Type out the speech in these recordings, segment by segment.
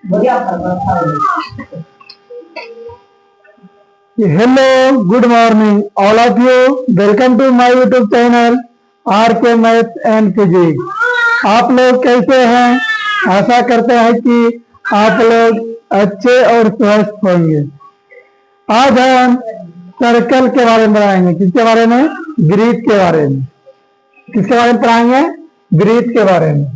Hello, good morning, all of you. Welcome to my YouTube channel RK Maths and Physics. आप लोग कैसे हैं? आशा करते हैं कि आप लोग अच्छे और स्वस्थ होंगे। आज हम सर्कल के बारे में पढ़ाएंगे। किसके बारे में? वृत्त के बारे में। किसके बारे में पढ़ाएंगे? वृत्त के बारे में।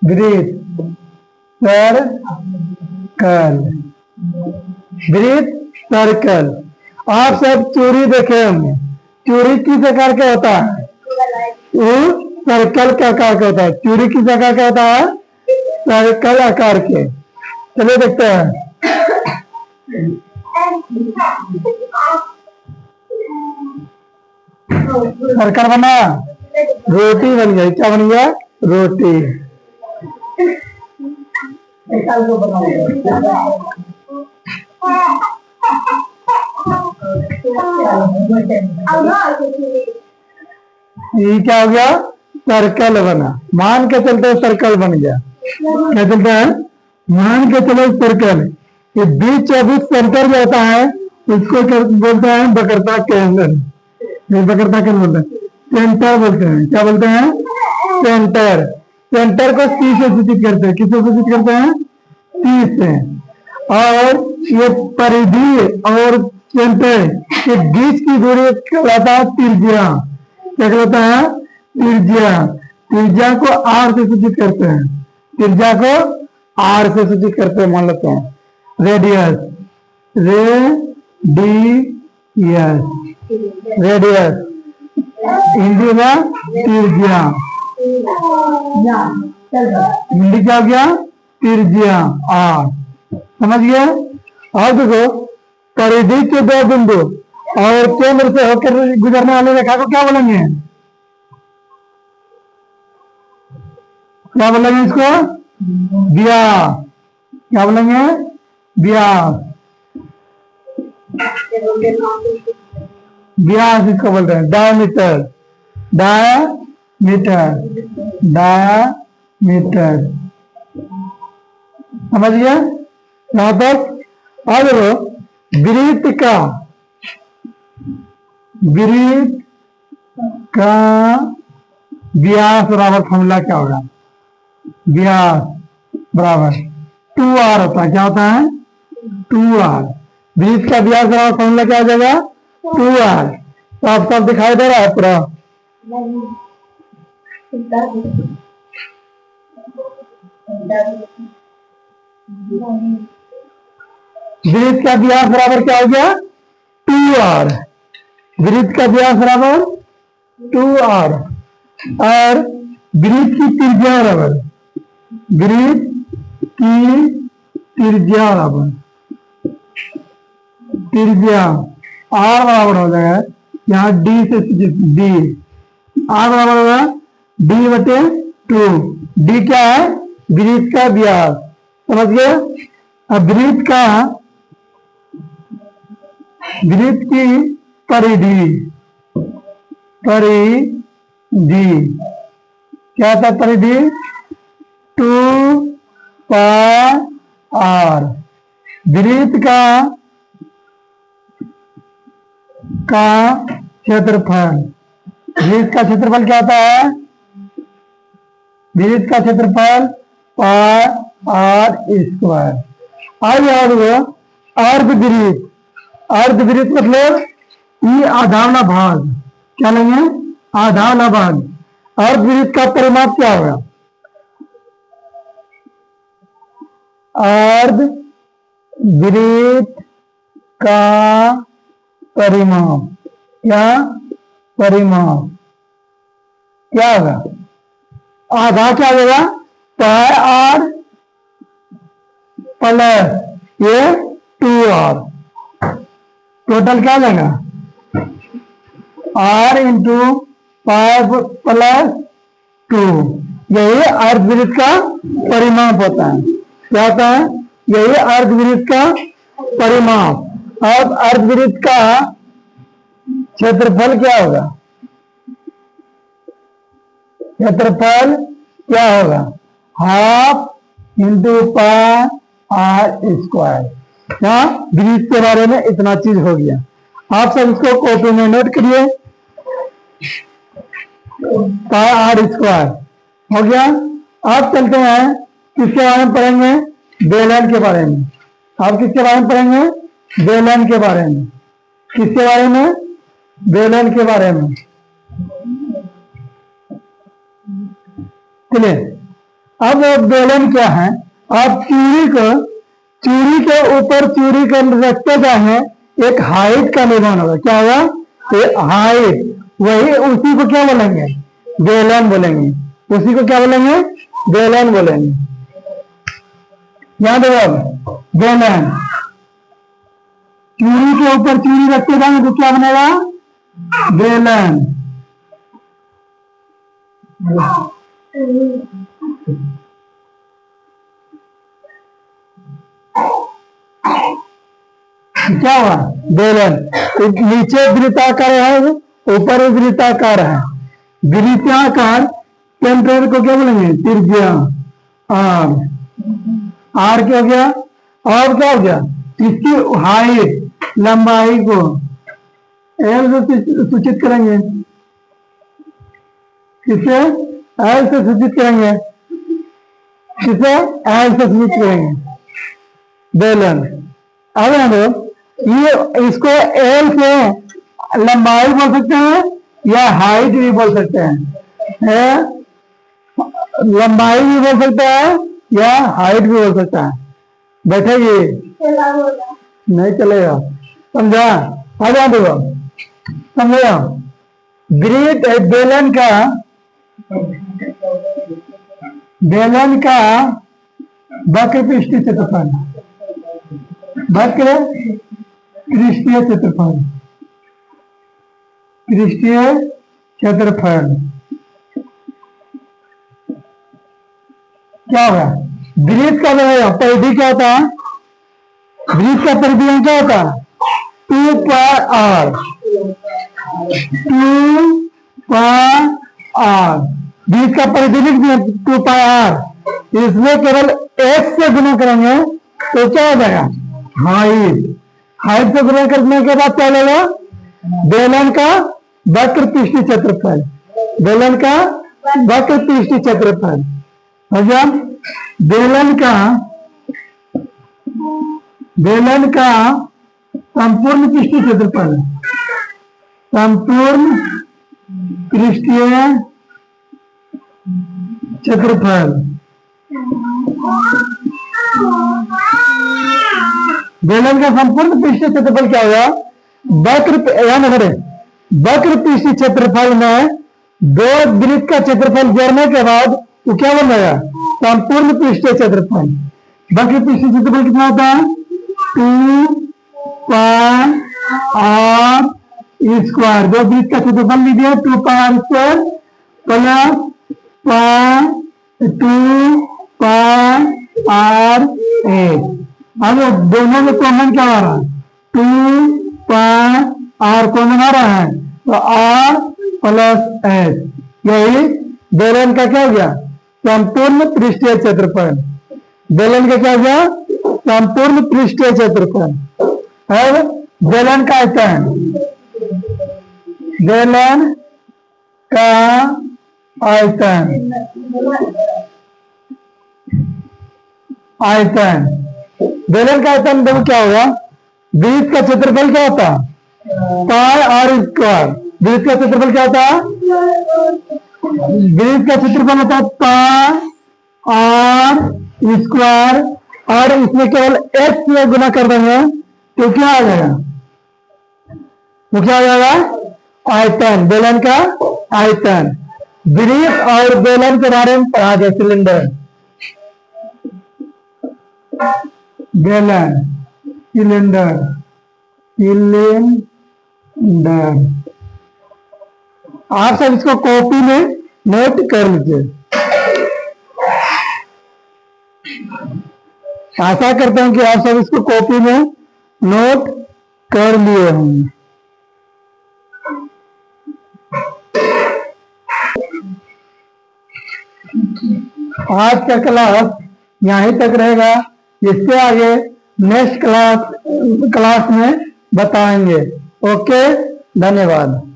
वृत्त, सर्कल, वृत्त, सर्कल। आप सब चूड़ी देखे होंगे। चूड़ी किस आकार का होता है? वो सर्कल के आकार का होता है। चूड़ी किस आकार का होता है? सर्कल आकार के। चलिए देखते हैं। सर्कल बना, रोटी बन गई। क्या बन गया? रोटी। ये क्या हो गया? सर्कल बना। मान के चलते सर्कल बन गया। क्या चलता है? मान के चलो सर्कल। ये बीच सेंटर जो होता है उसको बोलते हैं वक्रता केंद्र। वक्रता केंद्र बोलते हैं, सेंटर बोलते हैं। क्या बोलते हैं? सेंटर। सेंटर को सी से सूचित करते हैं। किससे सूचित करते हैं? सी से। और ये परिधि और सेंटर के बीच की दूरी कहलाता है त्रिज्या। क्या कहलाता है? त्रिज्या। त्रिज्या को आर से सूचित करते हैं। त्रिज्या को आर से सूचित करते हैं। मान लेते हैं रेडियस, रेडियस हिंदी में त्रिज्या। हिंदी क्या हो गया? त्रिज्या आर। समझ गया? और देखो, परिधि के दो बिंदु और केंद्र से होकर गुजरने वाले रेखा को क्या बोलेंगे? क्या बोलेंगे इसको? व्यास। क्या बोलेंगे? व्यास। व्यास इसको बोलते हैं। Diameter, diameter, diameter. समझ गया? यहां तक। अब वृत्त का व्यास बराबर फॉर्मूला क्या होगा? व्यास बराबर 2r होता है। क्या होता है? 2r। वृत्त का व्यास बराबर फॉर्मूला क्या हो जाएगा? 2r। साफ साफ दिखाई दे रहा है पूरा? वृत्त का व्यास बराबर क्या हो गया? 2r। वृत्त का व्यास बराबर 2r और वृत्त की त्रिज्या बराबर, वृत्त की त्रिज्या बराबर, त्रिज्या r बराबर हो जाएगा यहाँ d से d, r बराबर होगा d/2। d क्या है? वृत्त का व्यास। समझ गए? अब वृत्त की परिधि, परिधि क्या था? परिधि 2πr। वृत्त का क्षेत्रफल, वृत्त का क्षेत्रफल क्या होता है? वृत्त का क्षेत्रफल πr²। आइए अर्धवृत्त। अर्धवृत्त मतलब ये आधावला भाग। क्या लेंगे? आधावला भाग। अर्धवृत्त का परिमाप क्या होगा? अर्धवृत्त का परिमाप, क्या परिमाप क्या होगा? आधा क्या होगा? πr प्लस ये 2r। टोटल क्या लेगा? r into pi plus 2। यही अर्धवृत्त का परिमाप होता है। क्या होता है? यही अर्धवृत्त का परिमाप। अब अर्धवृत्त का क्षेत्रफल क्या होगा? क्षेत्रफल क्या होगा? Half into pi r square. यहाँ ब्रिज के बारे में इतना चीज हो गया। आप सब इसको कॉपी में नोट करिए। पाई आर स्क्वायर हो गया। अब चलते हैं किसके बारे में पढ़ेंगे? बेलन के बारे में। आप किसके बारे में पढ़ेंगे? बेलन के बारे में। किसके बारे में? बेलन के बारे में। चलिए, अब बेलन क्या है? आप चूड़ी के ऊपर चूड़ी को रखते जाए, एक हाइट का निर्माण होगा। क्या होगा? हाइट। वही उसी को क्या बोलेंगे? बेलन बोलेंगे। उसी को क्या बोलेंगे? बेलन बोलेंगे। याद है? बेलन चूड़ी के ऊपर चूड़ी रखते जाएंगे तो क्या बनेगा? बेलन। क्या हुआ? बेलन। नीचे वृत्ताकार है, ऊपर वृत्ताकार है। वृत्ताकार टेम्परेचर को क्या बोलेंगे? त्रिज्या। आर। आर क्या हो गया? और क्या हो गया? इसकी हाइट, लंबाई को एल से सूचित करेंगे। किसे? एल से सूचित करेंगे। किसे? एल से सूचित करेंगे। बेलन। अब ये इसको एल से लंबाई बोल सकते हैं या हाइट भी बोल सकते हैं। लंबाई भी बोल सकते हैं या हाइट भी बोल सकता है। बैठेगी? नहीं चलेगा। समझा? आ जाओ देखो, समझो। बेलन का वक्र पृष्ठीय क्षेत्रफल, वक्र पृष्ठीय क्षेत्रफल, पृष्ठीय क्षेत्रफल क्या होगा? वृत्त का परिधि क्या होता है? वृत्त का परिधि क्या होता है? 2 पाई आर। 2 pi are. वृत्त का परिधि लिख दिया 2 पाई आर। इसमें केवल x से गुना करेंगे तो क्या हो जाएगा? हाइट। हाइट से गुना करने के बाद क्या लेगा? बेलन का वक्र पृष्ठीय क्षेत्रफल। बेलन का वक्र पृष्ठीय क्षेत्रफल हो गया। बेलन का संपूर्ण पृष्ठीय क्षेत्रफल, संपूर्ण पृष्ठीय क्षेत्रफल। बेलन का संपूर्ण पृष्ठीय क्षेत्रफल क्या होगा? वक्र पृष्ठीय क्षेत्रफल में दो वृत्त का क्षेत्रफल जोड़ने के बाद वो क्या बन जाएगा? संपूर्ण पृष्ठीय क्षेत्रफल। वक्र पृष्ठीय क्षेत्रफल कितना होता है? 2 पाई आर स्क्वायर। दो वृत्त का क्षेत्रफल लीजिए 2 pi r square plus 2 pi r a. अब दोनों में कॉमन क्या आ रहा है? 2 पाई आर कॉमन आ रहा है तो आर प्लस एस। यही बेलन का क्या हो गया? संपूर्ण पृष्ठीय क्षेत्रफल। बेलन का क्या हो गया? संपूर्ण पृष्ठीय क्षेत्रफल। अब बेलन का आयतन, बेलन का आयतन, आयतन बेलन का आयतन देखो क्या होगा? वृत्त का क्षेत्रफल क्या होता है? पाई आर स्क्वायर। वृत्त का क्षेत्रफल क्या होता है? वृत्त का क्षेत्रफल होता है पाई आर स्क्वायर। और इसमें केवल x से गुना कर देंगे तो क्या आ जाएगा? वो क्या आ जाएगा? आयतन। बेलन का आयतन। वृत्त और बेलन के बारे में पढ़ा गया। सिलेंडर, बेलन, सिलेंडर, सिलेंडर। आप सब इसको कॉपी में नोट कर लीजिए। आशा करता हूं कि आप सब इसको कॉपी में नोट कर लिए होंगे। आज का क्लास यहीं तक रहेगा। इससे आगे नेक्स्ट क्लास में बताएंगे। ओके, धन्यवाद।